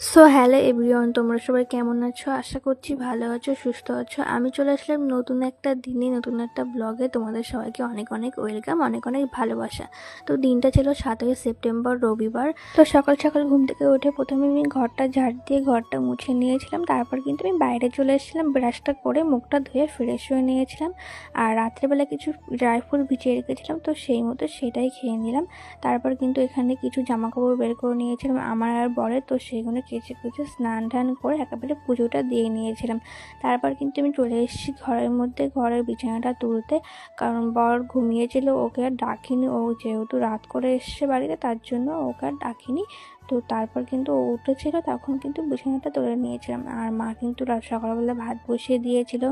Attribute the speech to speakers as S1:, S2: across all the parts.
S1: So hello everyone, তোমরা সবাই কেমন আছো? আশা করছি ভালো আছো, সুস্থ আছো। আমি চলে আসলাম নতুন একটা দিনে, নতুন একটা ব্লগে। তোমাদের সবাইকে অনেক অনেক ওয়েলকাম, অনেক অনেক ভালোবাসা। তো দিনটা ছিল 7ই সেপ্টেম্বর, রবিবার। তো সকাল সকাল ঘুম থেকে উঠে প্রথমে আমি ঘরটা ঝাড় দিয়ে ঘরটা মুছে নিয়েছিলাম। তারপর কিন্তু আমি বাইরে চলে এসেছিলাম, ব্রাশটা করে মুখটা ধুয়ে ফ্রেশ হয়ে নিয়েছিলাম। আর রাত্রেবেলা কিছু ড্রাই ফ্রুট ভিজিয়ে রেখেছিলাম, তো সেই মতো সেটাই খেয়ে নিলাম। তারপর কিন্তু এখানে কিছু জামা কাপড় বের করে নিয়েছিলাম আমার আর বরের, তো সেইগুলো কেচে কুচে স্নান টান করে একেবারে পুজোটা দিয়ে নিয়েছিলাম। তারপর কিন্তু আমি চলে এসেছি ঘরের মধ্যে, ঘরের বিছানাটা তুলতে, কারণ বর ঘুমিয়েছিল, ওকে আর ডাকিনি। ও যেহেতু রাত করে এসছে বাড়িতে, তার জন্য ওকে আর ডাকিনি। তো তারপর কিন্তু ও উঠেছিল, তখন কিন্তু বিছানাটা তুলে নিয়েছিলাম। আর মা কিন্তু সকালবেলা ভাত বসিয়ে দিয়েছিল।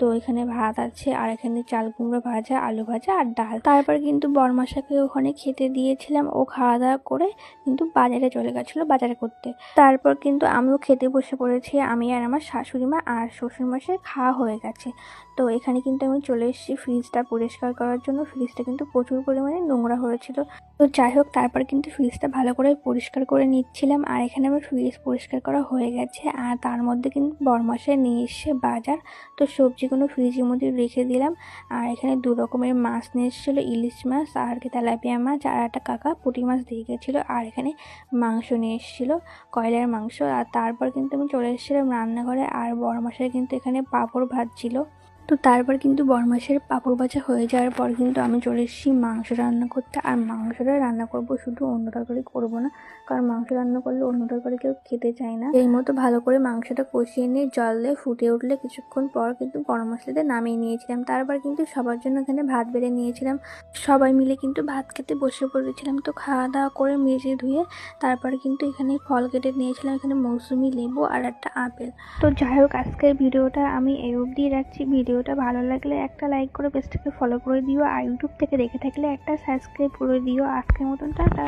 S1: তো এখানে ভাত আছে, আর এখানে চাল কুমড়ো ভাজা, আলু ভাজা আর ডাল। তারপর কিন্তু বরমাসাকে ওখানে খেতে দিয়েছিলাম। ও খাওয়া দাওয়া করে কিন্তু বাজারে চলে গেছিলো বাজারে করতে। তারপর কিন্তু আমিও খেতে বসে পড়েছি। আমি আর আমার শাশুড়ি মা আর শ্বশুরমশাই খাওয়া হয়ে গেছে। তো এখানে কিন্তু আমি চলে এসেছি ফ্রিজটা পরিষ্কার করার জন্য। ফ্রিজটা কিন্তু প্রচুর পরিমাণে নোংরা হয়েছিল। তো যাই হোক, তারপর কিন্তু ফ্রিজটা ভালো করে পরিষ্কার করে নিচ্ছিলাম। আর এখানে আমার ফ্রিজ পরিষ্কার করা হয়ে গেছে। আর তার মধ্যে কিন্তু বরমাসায় নিয়ে এসছে বাজার। তো সবজিগুলো ফ্রিজের মধ্যে রেখে দিলাম। আর এখানে 2 রকমের মাছ নিয়ে এসেছিলো, ইলিশ মাছ আর তেলাপিয়া মাছ, আর একটা কাকা পুঁটি মাছ দিয়ে গেছিলো। আর এখানে মাংস নিয়ে এসেছিলো, কয়লার মাংস। আর তারপর কিন্তু আমি চলে এসেছিলাম রান্নাঘরে। আর বরমাসায় কিন্তু এখানে পাঁপড় ভাজছিল। তো তারপর কিন্তু বরমাসের পাঁপড় ভাজা হয়ে যাওয়ার পর কিন্তু আমি চলে এসেছি মাংস রান্না করতে। আর মাংসটা রান্না করব, শুধু অন্য তরকারি করবো না, কারণ মাংস রান্না করলে অন্য তরকারি কেউ খেতে চায় না। এই মতো ভালো করে মাংসটা কষিয়ে নিয়ে জল দিয়ে ফুটে উঠলে কিছুক্ষণ পর কিন্তু গরম মশলা দিয়ে নামিয়ে নিয়েছিলাম। তারপর কিন্তু সবার জন্য এখানে ভাত বেড়ে নিয়েছিলাম। সবাই মিলে কিন্তু ভাত খেতে বসে পড়েছিলাম। তো খাওয়া দাওয়া করে মেজে ধুয়ে তারপরে কিন্তু এখানে ফল কেটে নিয়েছিলাম, এখানে মৌসুমি লেবু আর একটা আপেল। তো যাই হোক, আজকের ভিডিওটা আমি এই অবধি রাখছি। ভিডিওটা ভালো লাগলে একটা লাইক করে পেজটাকে ফলো করে দিও, আর ইউটিউব থেকে দেখে থাকলে একটা সাবস্ক্রাইব করে দিও। আজকের মতন টাটা।